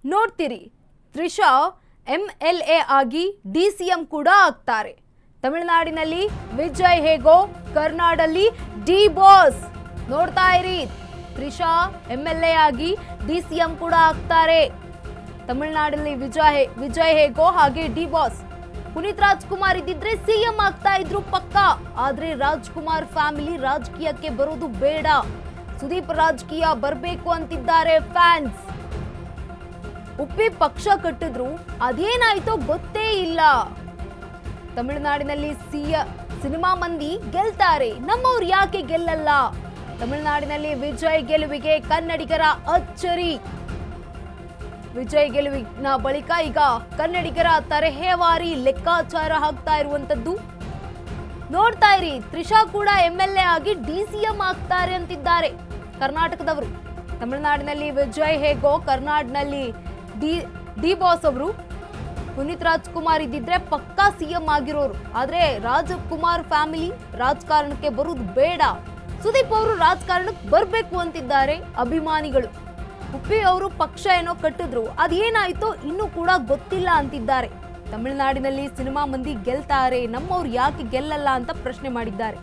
ನೋಡ್ತೀರಿ, ತ್ರಿಷಾ MLA ಆಗಿ DCM ಕೂಡ ಆಗ್ತಾರೆ. ತಮಿಳುನಾಡಿನಲ್ಲಿ ವಿಜಯ್ ಹೇಗೋ, ಕರ್ನಾಟಕದಲ್ಲಿ ಡಿ ಬಾಸ್. ನೋಡ್ತಾ ಇರಿ, ತ್ರಿಷಾ MLA ಆಗಿ DCM ಕೂಡ ಆಗ್ತಾರೆ. ತಮಿಳುನಾಡಲ್ಲಿ ವಿಜಯ್ ಹೇಗೋ ಹಾಗೆ ಡಿ ಬಾಸ್. ಪುನೀತ್ ರಾಜ್ಕುಮಾರ್ ಇದ್ದಿದ್ರೆ CM ಆಗ್ತಾ ಇದ್ರು ಪಕ್ಕ. ಆದ್ರೆ ರಾಜ್ಕುಮಾರ್ ಫ್ಯಾಮಿಲಿ ರಾಜಕೀಯಕ್ಕೆ ಬರೋದು ಬೇಡ. ಸುದೀಪ್ ರಾಜಕೀಯ ಬರಬೇಕು ಅಂತಿದ್ದಾರೆ ಫ್ಯಾನ್ಸ್. ಉಪ್ಪಿ ಪಕ್ಷ ಕಟ್ಟಿದ್ರು ಅದೇನಾಯ್ತೋ ಗೊತ್ತೇ ಇಲ್ಲ. ತಮಿಳುನಾಡಿನಲ್ಲಿ ಸಿನಿಮಾ ಮಂದಿ ಗೆಲ್ತಾರೆ, ನಮ್ಮವ್ರು ಯಾಕೆ ಗೆಲ್ಲಲ್ಲ? ತಮಿಳುನಾಡಿನಲ್ಲಿ ವಿಜಯ್ ಗೆಲುವಿಗೆ ಕನ್ನಡಿಗರ ಅಚ್ಚರಿ. ವಿಜಯ್ ಗೆಲುವಿನ ಬಳಿಕ ಈಗ ಕನ್ನಡಿಗರ ತರಹೇವಾರಿ ಲೆಕ್ಕಾಚಾರ ಹಾಕ್ತಾ ಇರುವಂತದ್ದು. ನೋಡ್ತಾ ಇರಿ, ತ್ರಿಷಾ ಕೂಡ MLA ಆಗಿ DCM ಆಗ್ತಾರೆ ಅಂತಿದ್ದಾರೆ ಕರ್ನಾಟಕದವರು. ತಮಿಳುನಾಡಿನಲ್ಲಿ ವಿಜಯ್ ಹೇಗೋ, ಕರ್ನಾಟಕದಲ್ಲಿ ಡಿ ಬಾಸ್ ಅವರು. ಪುನೀತ್ ರಾಜ್ಕುಮಾರ್ ಇದ್ದಿದ್ರೆ ಪಕ್ಕಾ CM ಆಗಿರೋರು. ಆದ್ರೆ ರಾಜಕುಮಾರ್ ಫ್ಯಾಮಿಲಿ ರಾಜಕಾರಣಕ್ಕೆ ಬರುವುದು ಬೇಡ. ಸುದೀಪ್ ಅವರು ರಾಜಕಾರಣಕ್ಕೆ ಬರಬೇಕು ಅಂತಿದ್ದಾರೆ ಅಭಿಮಾನಿಗಳು. ಉಪ್ಪಿ ಅವರು ಪಕ್ಷ ಏನೋ ಕಟ್ಟಿದ್ರು, ಅದೇನಾಯ್ತೋ ಇನ್ನೂ ಕೂಡ ಗೊತ್ತಿಲ್ಲ ಅಂತಿದ್ದಾರೆ. ತಮಿಳುನಾಡಿನಲ್ಲಿ ಸಿನಿಮಾ ಮಂದಿ ಗೆಲ್ತಾರೆ, ನಮ್ಮವ್ರು ಯಾಕೆ ಗೆಲ್ಲಲ್ಲ ಅಂತ ಪ್ರಶ್ನೆ ಮಾಡಿದ್ದಾರೆ.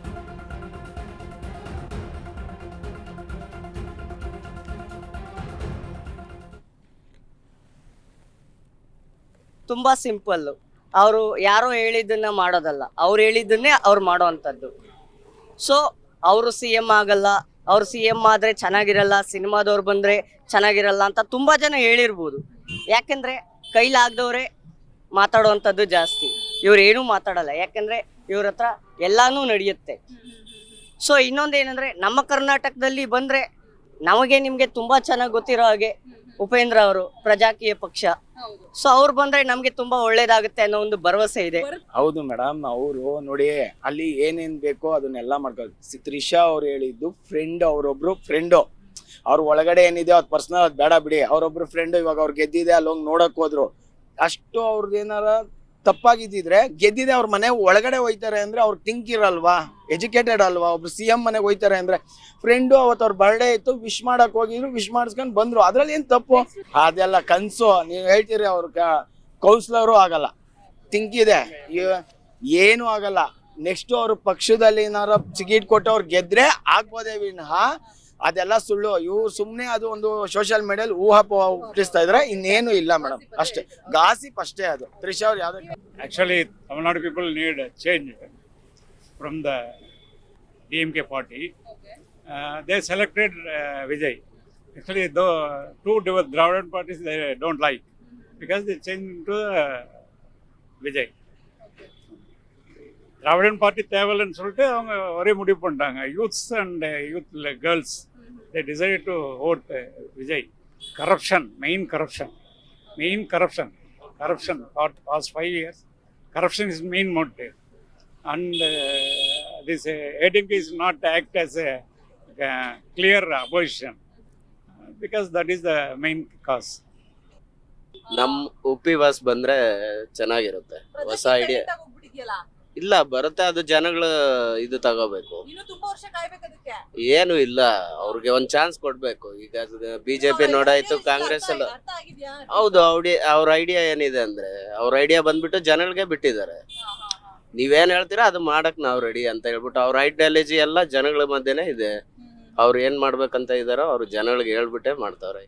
ತುಂಬಾ ಸಿಂಪಲ್. ಅವರು ಯಾರೋ ಹೇಳಿದ್ದನ್ನ ಮಾಡೋದಲ್ಲ, ಅವ್ರು ಹೇಳಿದ್ದನ್ನೇ ಅವ್ರು ಮಾಡೋ ಅಂಥದ್ದು. ಸೊ ಅವರು CM ಆಗಲ್ಲ, ಅವ್ರು CM ಆದ್ರೆ ಚೆನ್ನಾಗಿರಲ್ಲ, ಸಿನಿಮಾದವ್ರು ಬಂದ್ರೆ ಚೆನ್ನಾಗಿರಲ್ಲ ಅಂತ ತುಂಬಾ ಜನ ಹೇಳಿರ್ಬೋದು. ಯಾಕೆಂದ್ರೆ ಕೈಲಾಗ್ದವ್ರೆ ಮಾತಾಡೋವಂಥದ್ದು ಜಾಸ್ತಿ. ಇವ್ರು ಏನೂ ಮಾತಾಡಲ್ಲ, ಯಾಕೆಂದ್ರೆ ಇವ್ರ ಹತ್ರ ಎಲ್ಲಾನು ನಡೆಯುತ್ತೆ. ಸೊ ಇನ್ನೊಂದೇನಂದ್ರೆ, ನಮ್ಮ ಕರ್ನಾಟಕದಲ್ಲಿ ಬಂದ್ರೆ ನಮಗೆ ನಿಮ್ಗೆ ತುಂಬಾ ಚೆನ್ನಾಗಿ ಗೊತ್ತಿರೋ ಹಾಗೆ ಉಪೇಂದ್ರ ಅವರು ಪ್ರಜಾಕೀಯ ಪಕ್ಷ. ಸೊ ಅವ್ರು ಬಂದ್ರೆ ನಮ್ಗೆ ತುಂಬಾ ಒಳ್ಳೇದಾಗುತ್ತೆ ಅನ್ನೋ ಒಂದು ಭರವಸೆ ಇದೆ. ಹೌದು ಮೇಡಮ್, ಅವರು ನೋಡಿ ಅಲ್ಲಿ ಏನೇನ್ ಬೇಕೋ ಅದನ್ನೆಲ್ಲ ಮಾಡ್ಕೊ. ತ್ರಿಷಾ ಅವ್ರು ಹೇಳಿದ್ದು ಫ್ರೆಂಡ್, ಅವ್ರೊಬ್ರು ಫ್ರೆಂಡು. ಅವ್ರ ಒಳಗಡೆ ಏನಿದೆ ಅವ್ರ ಪರ್ಸನಲ್ ಅದ್ ಬೇಡ ಬಿಡಿ. ಅವ್ರೊಬ್ರು ಫ್ರೆಂಡ್, ಇವಾಗ ಅವ್ರು ಗೆದ್ದಿದೆ, ಅಲ್ಲಿ ಹೋಗಿ ನೋಡಕ್ ಹೋದ್ರು. ಅಷ್ಟು ಅವ್ರದ್ದು ಏನಾರ ತಪ್ಪಾಗಿದ್ದಿದ್ರೆ, ಗೆದ್ದಿದೆ ಅವ್ರ ಮನೆ ಒಳಗಡೆ ಹೋಯ್ತಾರೆ ಅಂದ್ರೆ ಅವ್ರು ಥಿಂಕ್ ಇರಲ್ವಾ, ಎಜುಕೇಟೆಡ್ ಅಲ್ವಾ? ಒಬ್ರು CM ಮನೆಗೆ ಹೋಯ್ತಾರೆ ಅಂದ್ರೆ, ಫ್ರೆಂಡು ಅವತ್ತು ಅವ್ರ ಬರ್ಡೇ ಇತ್ತು, ವಿಶ್ ಮಾಡಕ್ ಹೋಗಿದ್ರು, ವಿಶ್ ಮಾಡಿಸ್ಕೊಂಡು ಬಂದ್ರು. ಅದ್ರಲ್ಲಿ ಏನ್ ತಪ್ಪು? ಅದೆಲ್ಲ ಕನ್ಸು. ನೀವ್ ಹೇಳ್ತೀರಿ ಅವ್ರ ಕೌನ್ಸಿಲರು ಆಗಲ್ಲ, ಥಿಂಕ್ ಇದೆ, ಏನು ಆಗಲ್ಲ. ನೆಕ್ಸ್ಟ್ ಅವ್ರ ಪಕ್ಷದಲ್ಲಿ ಏನಾರ ಟಿಕೆಟ್ ಕೊಟ್ಟು ಅವ್ರು ಗೆದ್ರೆ ಆಗ್ಬೋದೇ ವಿನಃ ಅದೆಲ್ಲ ಸುಳ್ಳು. ಇವ್ರು ಸುಮ್ನೆ ಅದು ಒಂದು ಸೋಷಿಯಲ್ ಮೀಡಿಯಲ್ಲಿ ಊಹಾಪೋಹ ಹುಟ್ಟಿಸ್ತಾ ಇದ್ರೆ, ಇನ್ನೇನು ಇಲ್ಲ ಮೇಡಮ್. ಅಷ್ಟೇ, ಗಾಸಿಪ್ ಅಷ್ಟೇ ಅದು. ತ್ರಿಷಾ ಅವ್ರು ಯಾವ್ದು Actually, Tamil Nadu people need a change from the DMK party. They selected Vijay. Actually, though two Dravidian parties they don't like, because they changed to Vijay. Dravidian party தேவலன்னு சொல்லிட்டு அவங்க ஒரே முடிவு பண்ணிட்டாங்க. Youths and youth girls they decided to vote Vijay. Main corruption for past 5 years. Corruption is main motive, and this ADMK is not act as a clear opposition, because that is the main cause. ನಮ್ Uppi bus ಬಂದ್ರೆ ಚೆನ್ನಾಗಿರುತ್ತೆ. ಹೊಸ idea ಇಲ್ಲ ಬರುತ್ತೆ, ಅದು ಜನಗಳು ಇದು ತಗೋಬೇಕು. ಏನು ಇಲ್ಲ, ಅವ್ರಿಗೆ ಒಂದ್ ಚಾನ್ಸ್ ಕೊಡ್ಬೇಕು. ಈಗ BJP ನೋಡಾಯ್ತು, ಕಾಂಗ್ರೆಸ್ ಎಲ್ಲ. ಹೌದು, ಅವ್ರ ಐಡಿಯಾ ಏನಿದೆ ಅಂದ್ರೆ, ಅವ್ರ ಐಡಿಯಾ ಬಂದ್ಬಿಟ್ಟು ಜನಗಳಿಗೆ ಬಿಟ್ಟಿದ್ದಾರೆ. ನೀವೇನ್ ಹೇಳ್ತೀರಾ ಅದು ಮಾಡಕ್ ನಾವ್ ರೆಡಿ ಅಂತ ಹೇಳ್ಬಿಟ್ಟು, ಅವ್ರ ಐಡಿಯಾಲಜಿ ಎಲ್ಲ ಜನಗಳ ಮಧ್ಯೆನೇ ಇದೆ. ಅವ್ರು ಏನ್ ಮಾಡ್ಬೇಕಂತ ಇದಾರೋ ಅವ್ರು ಜನಗಳಿಗೆ ಹೇಳ್ಬಿಟ್ಟೆ ಮಾಡ್ತಾವ್ರೆ.